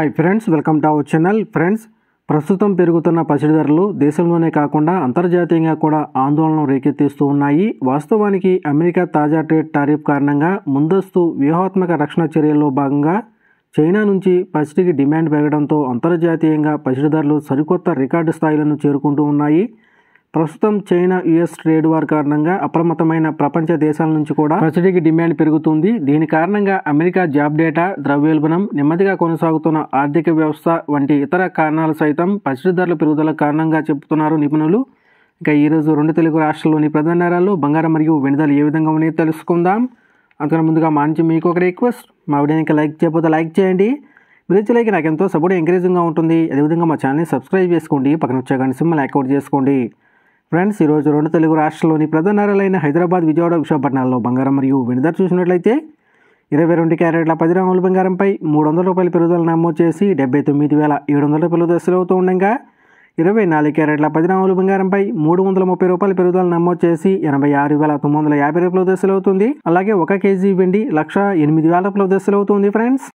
Hi friends, welcome to our channel. Friends, ప్రస్తుతం పెరుగుతున్న పసిడి ధరలు దేశంలోనే కాకుండా అంతర్జాతీయంగా కూడా ఆందోళనలు రేకెత్తిస్తూ ఉన్నాయి. వాస్తవానికి అమెరికా తాజా ట్రేడ్ టారిఫ్ కారణంగా ముందస్తు వ్యూహాత్మక రక్షణ చర్యల్లో భాగంగా చైనా నుంచి పసిడికి డిమాండ్ పెరగడంతో అంతర్జాతీయంగా పసిడి ధరలు సరికొత్త రికార్డు స్థాయిలను చేరుకుంటూ ఉన్నాయి. ప్రస్తుతం చైనా యుఎస్ ట్రేడ్ వార్ కారణంగా అప్రమత్తమైన ప్రపంచ దేశాల నుంచి కూడా పసిడికి డిమాండ్ పెరుగుతుంది. దీని కారణంగా అమెరికా జాబ్ డేటా, ద్రవ్యోల్బణం, నెమ్మదిగా కొనసాగుతున్న ఆర్థిక వ్యవస్థ వంటి ఇతర కారణాలు సైతం పసిడి ధరల పెరుగుదల కారణంగా చెబుతున్నారు నిపుణులు. ఇక ఈరోజు రెండు తెలుగు రాష్ట్రాల్లోని ప్రధాన నగరాల్లో బంగారం మరియు వెండి ధరలు ఏ విధంగా ఉన్నాయో తెలుసుకుందాం. అంతకన్నా ముందుగా మా నుంచి మీకు ఒక రిక్వెస్ట్, మా వీడియోకి లైక్ చేయకపోతే లైక్ చేయండి. మీరు లైక్ నాకు ఎంతో సపోర్ట్ ఎంకరేజింగ్గా ఉంటుంది. అదేవిధంగా మా ఛానల్ని సబ్స్క్రైబ్ చేసుకోండి, పక్కన వచ్చే గంట సింబల్ యాక్టివేట్ చేసుకోండి. ఫ్రెండ్స్, ఈరోజు రెండు తెలుగు రాష్ట్రాల్లోని ప్రధాన నగరాలైన హైదరాబాద్, విజయవాడ, విశాఖపట్నాల్లో బంగారం మరియు వెండి ధర చూసినట్లయితే 22 క్యారెట్ల 10 గ్రాముల బంగారంపై ₹300 పెరుగుదల నమోదు చేసి 79,700 దశలు అవుతూ ఉండగా 24 క్యారెట్ల 10 గ్రాముల బంగారంపై ₹330 పెరుగుదల నమోదు చేసి 86,950 దశలు అవుతుంది. అలాగే 1 కేజీ వెండి ₹1,08,000 దశలు అవుతుంది. ఫ్రెండ్స్,